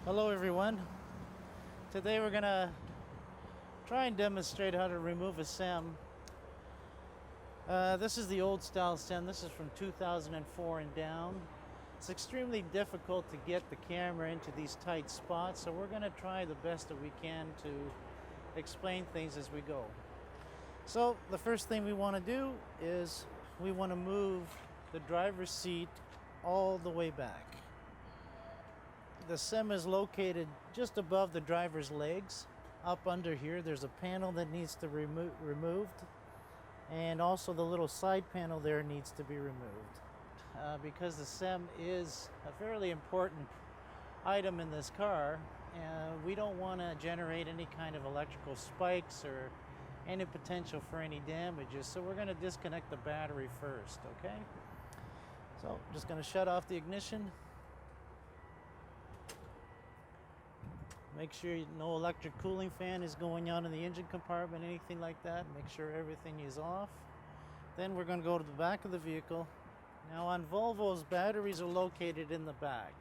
Hello everyone. Today we're gonna try and demonstrate how to remove a CEM. This is the old style CEM. This is from 2004 and down. It's extremely difficult to get the camera into these tight spots, so we're gonna try the best that we can to explain things as we go. So the first thing we want to do is we want to move the driver's seat all the way back. The CEM is located just above the driver's legs. Up under here there's a panel that needs to be removed, and also the little side panel there needs to be removed. Because the CEM is a fairly important item in this car, we don't want to generate any kind of electrical spikes or any potential for any damages, so we're going to disconnect the battery first, okay? So I'm just going to shut off the ignition. Make sure no electric cooling fan is going on in the engine compartment, anything like that. Make sure everything is off. Then we're going to go to the back of the vehicle. Now on Volvos, batteries are located in the back.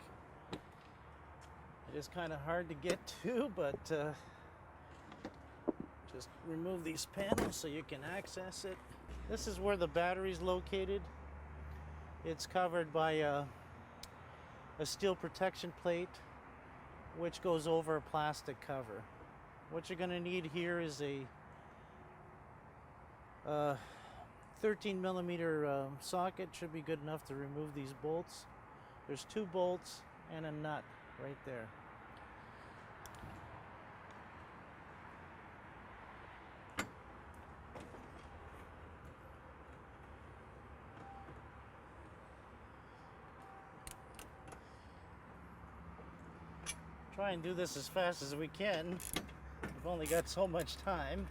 It is kind of hard to get to, but just remove these panels so you can access it. This is where the battery is located. It's covered by a steel protection plate, which goes over a plastic cover. What you're going to need here is a 13 millimeter socket. Should be good enough to remove these bolts. There's 2 bolts and a nut right there. Try and do this as fast as we can. We've only got so much time.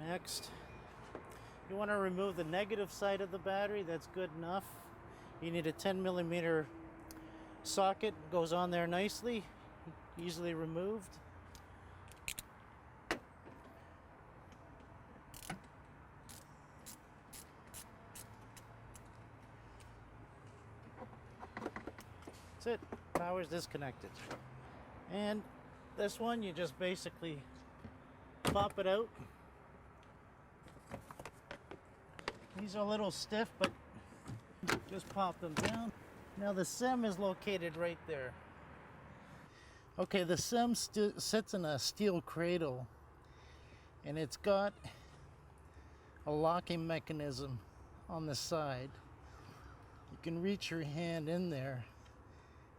Next, you want to remove the negative side of the battery. That's good enough. You need a 10 millimeter socket. Goes on there nicely, easily removed. That's it. Power's disconnected. And this one, you just basically pop it out. These are a little stiff, but just pop them down. Now the CEM is located right there. Okay, the CEM sits in a steel cradle, and it's got a locking mechanism on the side. You can reach your hand in there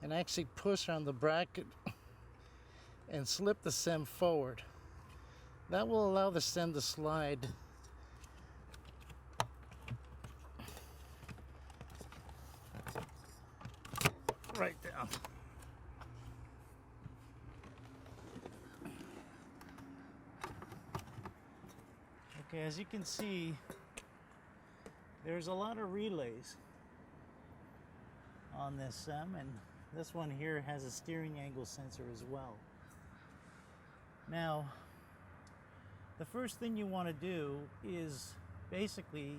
and actually push on the bracket and slip the CEM forward. That will allow the CEM to slide right down. Okay, as you can see, there's a lot of relays on this CEM, and this one here has a steering angle sensor as well. Now, the first thing you want to do is basically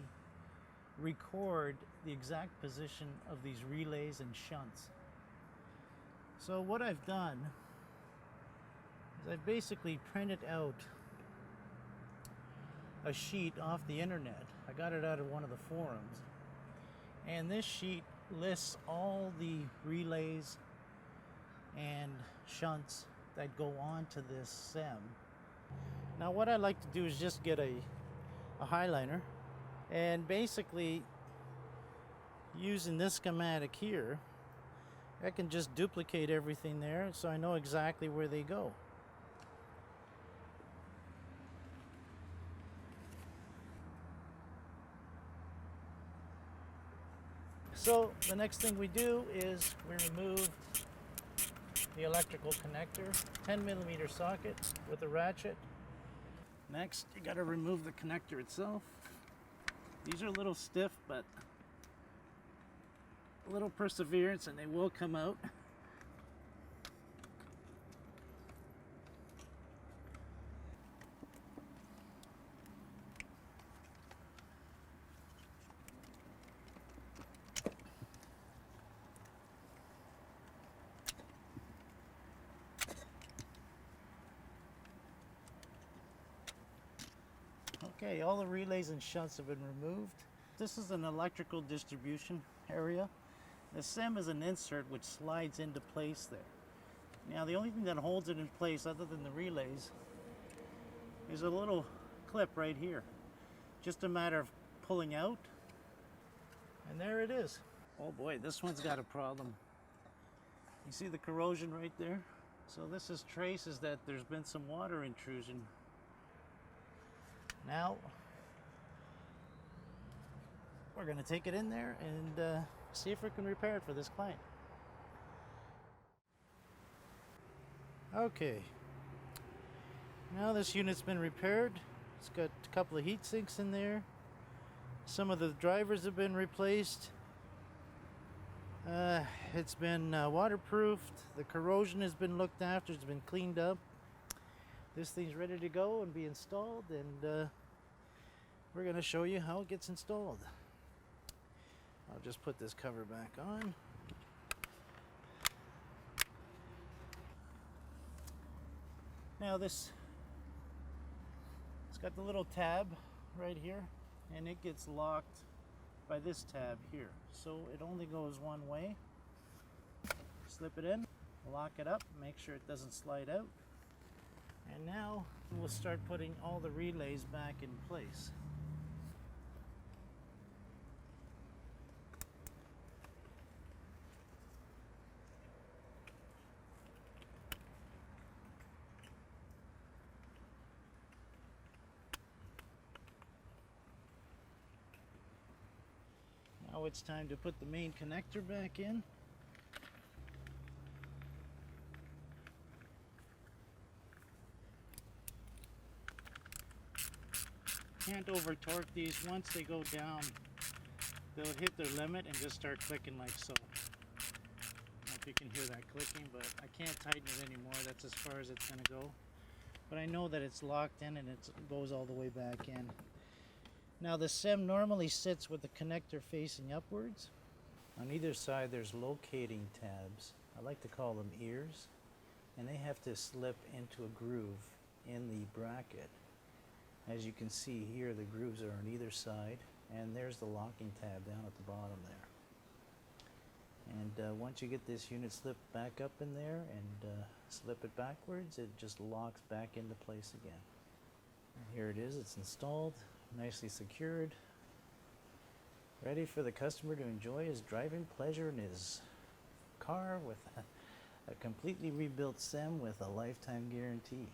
record the exact position of these relays and shunts. So what I've done is I've basically printed out a sheet off the internet. I got it out of one of the forums, and this sheet lists all the relays and shunts that go on to this CEM. Now what I like to do is just get a highliner, and basically using this schematic here, I can just duplicate everything there so I know exactly where they go. So the next thing we do is we remove the electrical connector, 10 millimeter socket with a ratchet. Next, you got to remove the connector itself. These are a little stiff, but a little perseverance and they will come out. Okay, all the relays and shunts have been removed. This is an electrical distribution area. The CEM is an insert which slides into place there. Now the only thing that holds it in place other than the relays is a little clip right here. Just a matter of pulling out, and there it is. Oh boy, this one's got a problem. You see the corrosion right there? So this is traces that there's been some water intrusion. Now, we're going to take it in there and see if we can repair it for this client. Okay, now this unit's been repaired. It's got a couple of heat sinks in there. Some of the drivers have been replaced. It's been waterproofed. The corrosion has been looked after. It's been cleaned up. This thing's ready to go and be installed, and we're going to show you how it gets installed. I'll just put this cover back on. Now it's got the little tab right here, and it gets locked by this tab here. So it only goes one way. Slip it in, lock it up, make sure it doesn't slide out. And now we'll start putting all the relays back in place. Now it's time to put the main connector back in. Can't over torque these. Once they go down, they'll hit their limit and just start clicking like so. I don't know if you can hear that clicking, but I can't tighten it anymore. That's as far as it's going to go. But I know that it's locked in and it goes all the way back in. Now the CEM normally sits with the connector facing upwards. On either side there's locating tabs. I like to call them ears. And they have to slip into a groove in the bracket. As you can see here, the grooves are on either side, and there's the locking tab down at the bottom there. And once you get this unit slipped back up in there and slip it backwards, it just locks back into place again. And here it is, it's installed, nicely secured, ready for the customer to enjoy his driving pleasure in his car with a completely rebuilt CEM with a lifetime guarantee.